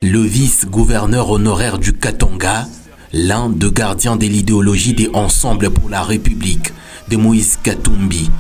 Le vice-gouverneur honoraire du Katanga, l'un des gardiens de l'idéologie des Ensemble pour la République de Moïse Katumbi,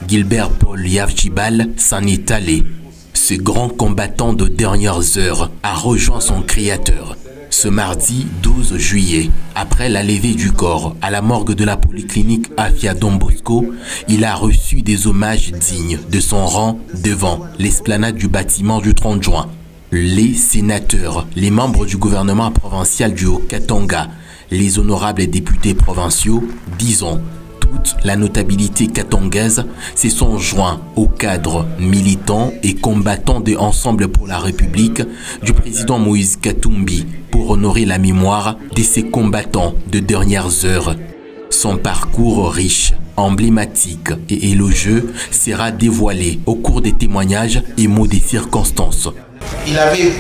Gilbert Paul Yavchibal, s'en est allé. Ce grand combattant de dernières heures a rejoint son créateur. Ce mardi 12 juillet, après la levée du corps à la morgue de la polyclinique Afia Don Bosco, il a reçu des hommages dignes de son rang devant l'esplanade du bâtiment du 30 juin. Les sénateurs, les membres du gouvernement provincial du Haut-Katanga, les honorables députés provinciaux, disons, toute la notabilité katangaise se sont joints au cadre militant et combattant de Ensemble pour la République du président Moïse Katumbi pour honorer la mémoire de ces combattants de dernières heures. Son parcours riche, emblématique et élogieux sera dévoilé au cours des témoignages et mots des circonstances. Il avait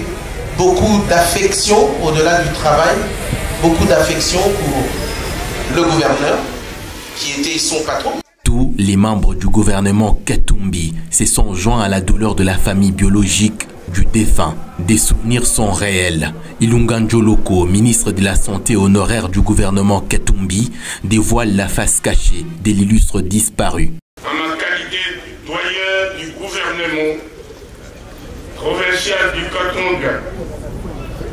beaucoup d'affection au-delà du travail, beaucoup d'affection pour le gouverneur qui était son patron. Tous les membres du gouvernement Katumbi se sont joints à la douleur de la famille biologique du défunt. Des souvenirs sont réels. Ilunga Njoloko, ministre de la Santé honoraire du gouvernement Katumbi, dévoile la face cachée de l'illustre disparu. En ma qualité de doyen du gouvernement provincial du Katanga,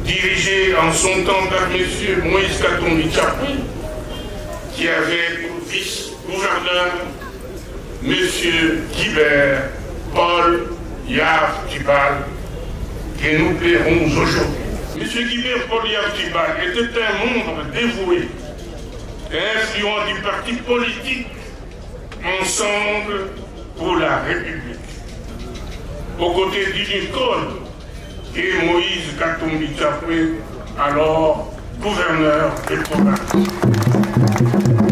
dirigé en son temps par M. Moïse Katumbi Tchapou, qui avait pour vice-gouverneur M. Gilbert Paul Yavchibal, que nous paierons aujourd'hui. M. Gilbert Paul Yavchibal était un membre dévoué et influent du parti politique Ensemble pour la République, aux côtés d'Ili Cole et Moïse Katumbi Tchapou, alors gouverneur des provinces.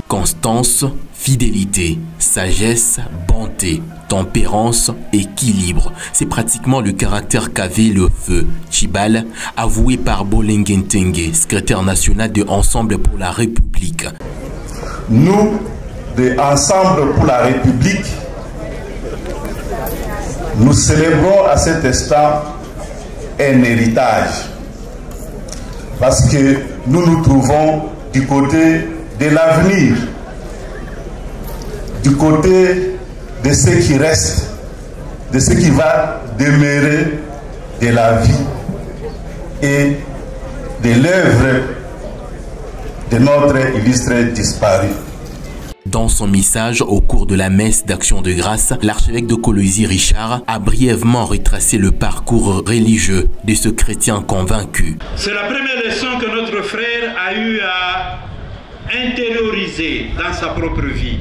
Constance, fidélité, sagesse, bonté, tempérance, équilibre. C'est pratiquement le caractère qu'avait le feu Chibal, avoué par Bolengentenge, secrétaire national de Ensemble pour la République. Nous, de Ensemble pour la République, nous célébrons à cet instant un héritage. Parce que nous nous trouvons du côté de l'avenir, du côté de ce qui reste, de ce qui va demeurer de la vie et de l'œuvre de notre illustre disparu. Dans son message au cours de la messe d'action de grâce, l'archevêque de Kolwezi Richard a brièvement retracé le parcours religieux de ce chrétien convaincu. C'est la première leçon que notre frère a eu à intérioriser dans sa propre vie,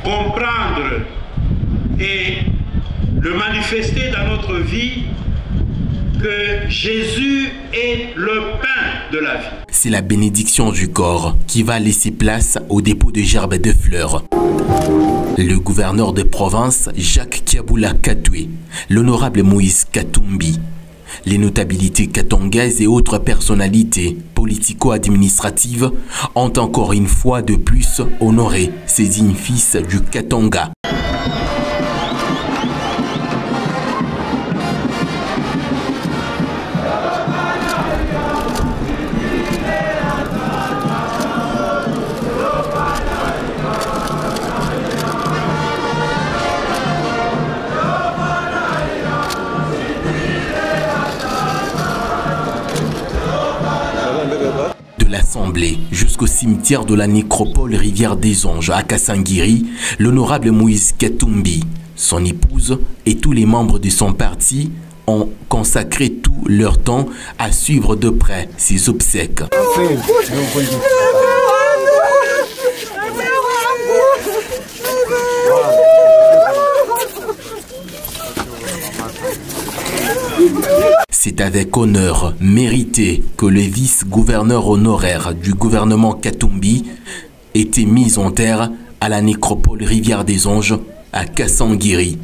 comprendre et le manifester dans notre vie que Jésus est le pain de la vie. C'est la bénédiction du corps qui va laisser place au dépôt de gerbes de fleurs. Le gouverneur de province, Jacques Kiaboula Katoué, l'honorable Moïse Katumbi, les notabilités katangaises et autres personnalités politico-administratives ont encore une fois de plus honoré ces dignes fils du Katanga. L'Assemblée jusqu'au cimetière de la nécropole Rivière des Anges à Kasangiri, l'honorable Moïse Katumbi, son épouse et tous les membres de son parti ont consacré tout leur temps à suivre de près ses obsèques. C'est avec honneur mérité que le vice-gouverneur honoraire du gouvernement Katumbi était mis en terre à la nécropole Rivière des Anges à Kasangiri.